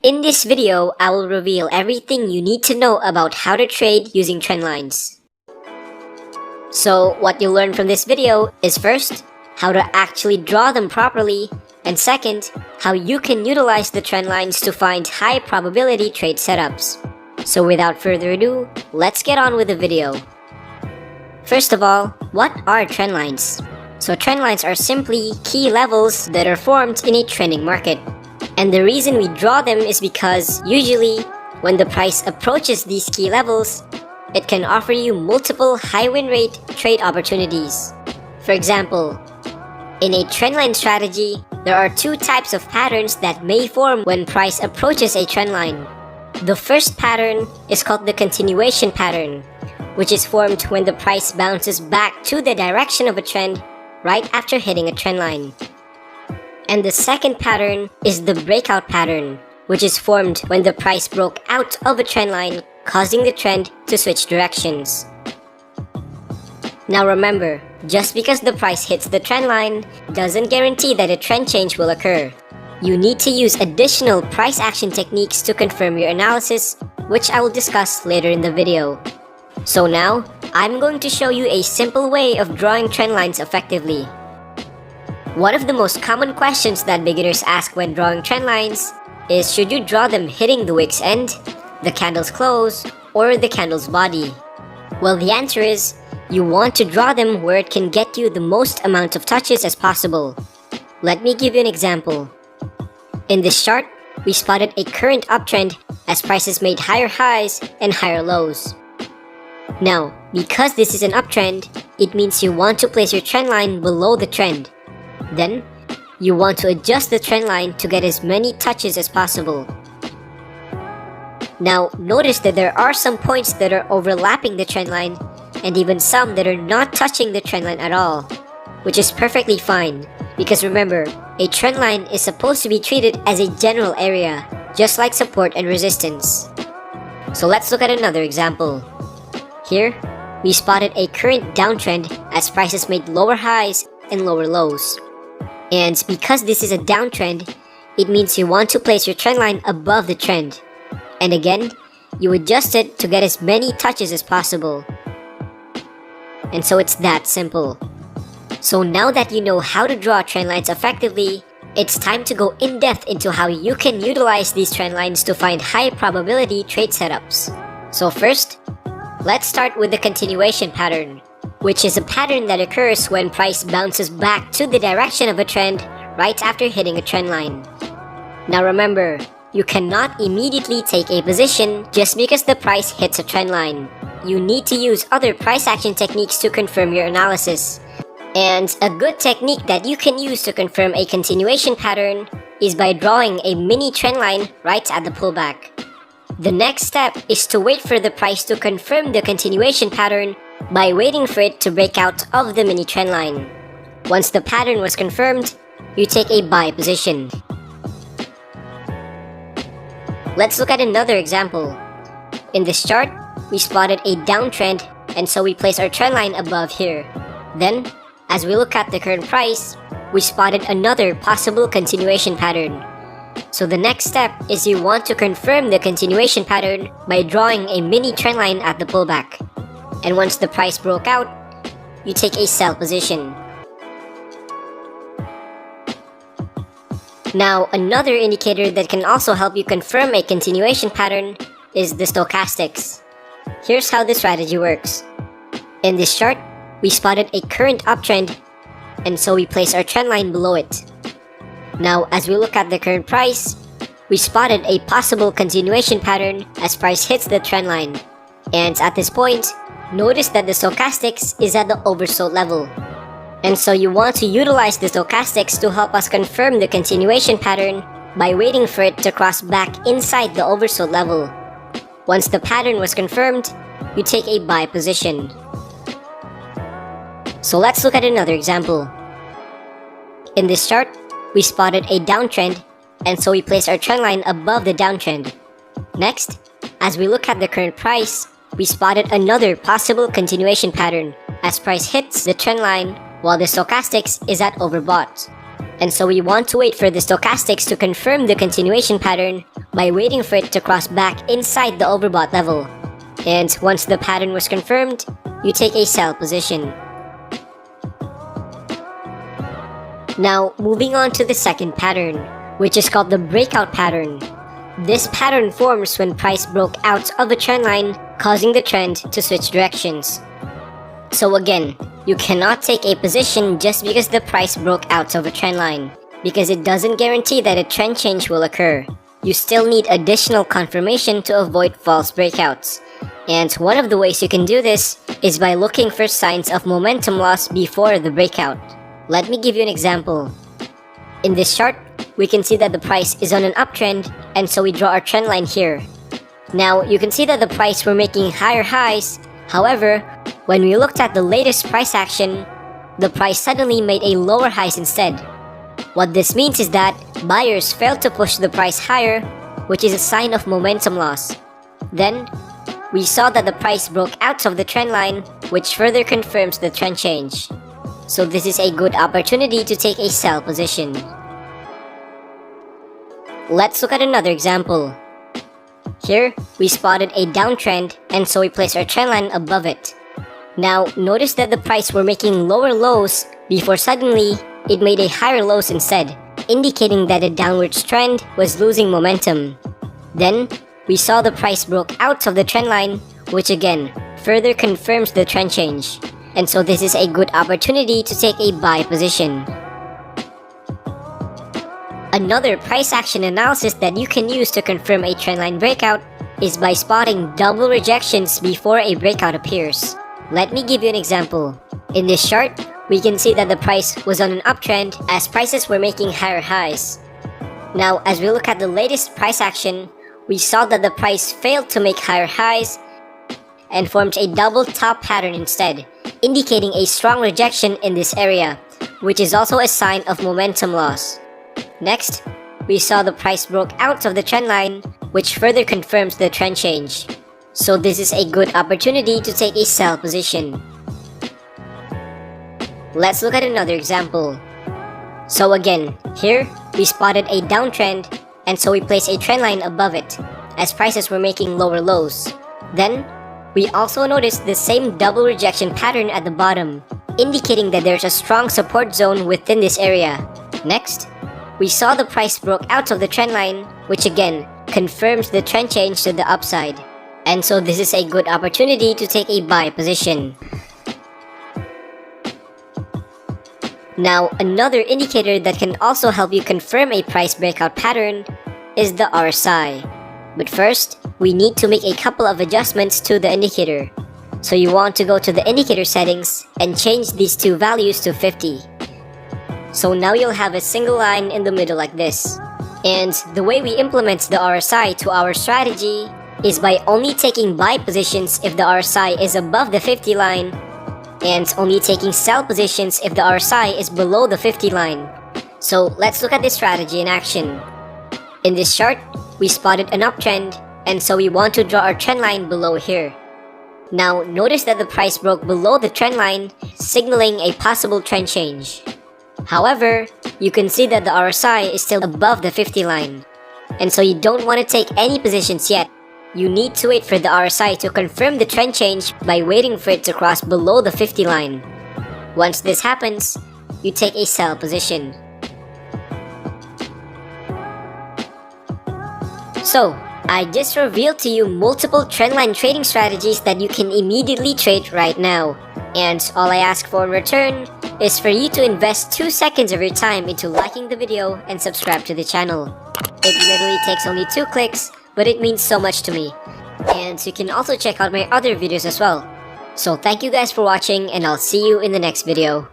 In this video, I will reveal everything you need to know about how to trade using trend lines. So what you'll learn from this video is first, how to actually draw them properly, and second, how you can utilize the trend lines to find high probability trade setups. So without further ado, let's get on with the video. First of all, what are trend lines? So trend lines are simply key levels that are formed in a trending market. And the reason we draw them is because usually, when the price approaches these key levels, it can offer you multiple high win rate trade opportunities. For example, in a trendline strategy, there are two types of patterns that may form when price approaches a trendline. The first pattern is called the continuation pattern, which is formed when the price bounces back to the direction of a trend right after hitting a trendline. And the second pattern is the breakout pattern, which is formed when the price broke out of a trend line, causing the trend to switch directions. Now remember, just because the price hits the trend line doesn't guarantee that a trend change will occur. You need to use additional price action techniques to confirm your analysis, which I will discuss later in the video. So now, I'm going to show you a simple way of drawing trend lines effectively. One of the most common questions that beginners ask when drawing trend lines is, should you draw them hitting the wick's end, the candle's close, or the candle's body? Well, the answer is, you want to draw them where it can get you the most amount of touches as possible. Let me give you an example. In this chart, we spotted a current uptrend as prices made higher highs and higher lows. Now, because this is an uptrend, it means you want to place your trend line below the trend. Then, you want to adjust the trend line to get as many touches as possible. Now, notice that there are some points that are overlapping the trend line, and even some that are not touching the trend line at all, which is perfectly fine, because remember, a trend line is supposed to be treated as a general area, just like support and resistance. So let's look at another example. Here, we spotted a current downtrend as prices made lower highs and lower lows. And because this is a downtrend, it means you want to place your trend line above the trend. And again, you adjust it to get as many touches as possible. And so it's that simple. So now that you know how to draw trend lines effectively, it's time to go in depth into how you can utilize these trend lines to find high probability trade setups. So first, let's start with the continuation pattern, which is a pattern that occurs when price bounces back to the direction of a trend right after hitting a trend line. Now remember, you cannot immediately take a position just because the price hits a trend line. You need to use other price action techniques to confirm your analysis. And a good technique that you can use to confirm a continuation pattern is by drawing a mini trend line right at the pullback. The next step is to wait for the price to confirm the continuation pattern by waiting for it to break out of the mini trend line. Once the pattern was confirmed, you take a buy position. Let's look at another example. In this chart, we spotted a downtrend, and so we place our trend line above here. Then, as we look at the current price, we spotted another possible continuation pattern. So the next step is you want to confirm the continuation pattern by drawing a mini trend line at the pullback. And once the price broke out, you take a sell position. Now, another indicator that can also help you confirm a continuation pattern is the stochastics. Here's how this strategy works. In this chart, we spotted a current uptrend, and so we place our trend line below it. Now, as we look at the current price, we spotted a possible continuation pattern as price hits the trend line. And at this point, notice that the stochastics is at the oversold level. And so you want to utilize the stochastics to help us confirm the continuation pattern by waiting for it to cross back inside the oversold level. Once the pattern was confirmed, you take a buy position. So let's look at another example. In this chart, we spotted a downtrend, and so we place our trend line above the downtrend. Next, as we look at the current price, we spotted another possible continuation pattern as price hits the trend line while the stochastics is at overbought. And so we want to wait for the stochastics to confirm the continuation pattern by waiting for it to cross back inside the overbought level. And once the pattern was confirmed, you take a sell position. Now, moving on to the second pattern, which is called the breakout pattern. This pattern forms when price broke out of a trend line, causing the trend to switch directions. So again, you cannot take a position just because the price broke out of a trend line, because it doesn't guarantee that a trend change will occur. You still need additional confirmation to avoid false breakouts. And one of the ways you can do this is by looking for signs of momentum loss before the breakout. Let me give you an example. In this chart, we can see that the price is on an uptrend, and so we draw our trend line here. Now, you can see that the price were making higher highs. However, when we looked at the latest price action, the price suddenly made a lower highs instead. What this means is that buyers failed to push the price higher, which is a sign of momentum loss. Then, we saw that the price broke out of the trend line, which further confirms the trend change. So this is a good opportunity to take a sell position. Let's look at another example. Here, we spotted a downtrend, and so we placed our trend line above it. Now, notice that the price were making lower lows before suddenly it made a higher lows instead, indicating that a downwards trend was losing momentum. Then, we saw the price broke out of the trend line, which again further confirms the trend change. And so this is a good opportunity to take a buy position. Another price action analysis that you can use to confirm a trendline breakout is by spotting double rejections before a breakout appears. Let me give you an example. In this chart, we can see that the price was on an uptrend as prices were making higher highs. Now, as we look at the latest price action, we saw that the price failed to make higher highs and formed a double top pattern instead, indicating a strong rejection in this area, which is also a sign of momentum loss. Next, we saw the price broke out of the trend line, which further confirms the trend change. So this is a good opportunity to take a sell position. Let's look at another example. So again, here, we spotted a downtrend, and so we placed a trend line above it, as prices were making lower lows. Then, we also noticed the same double rejection pattern at the bottom, indicating that there's a strong support zone within this area. Next, we saw the price broke out of the trend line, which again confirms the trend change to the upside. And so this is a good opportunity to take a buy position. Now, another indicator that can also help you confirm a price breakout pattern is the RSI. But first, we need to make a couple of adjustments to the indicator. So you want to go to the indicator settings and change these two values to 50. So now you'll have a single line in the middle like this. And the way we implement the RSI to our strategy is by only taking buy positions if the RSI is above the 50 line, and only taking sell positions if the RSI is below the 50 line. So let's look at this strategy in action. In this chart, we spotted an uptrend, and so we want to draw our trend line below here. Now notice that the price broke below the trend line, signaling a possible trend change. However, you can see that the RSI is still above the 50 line. And so you don't want to take any positions yet. You need to wait for the RSI to confirm the trend change by waiting for it to cross below the 50 line. Once this happens, you take a sell position. So, I just revealed to you multiple trendline trading strategies that you can immediately trade right now. And all I ask for in return is for you to invest 2 seconds of your time into liking the video and subscribe to the channel. It literally takes only 2 clicks, but it means so much to me. And you can also check out my other videos as well. So thank you guys for watching, and I'll see you in the next video.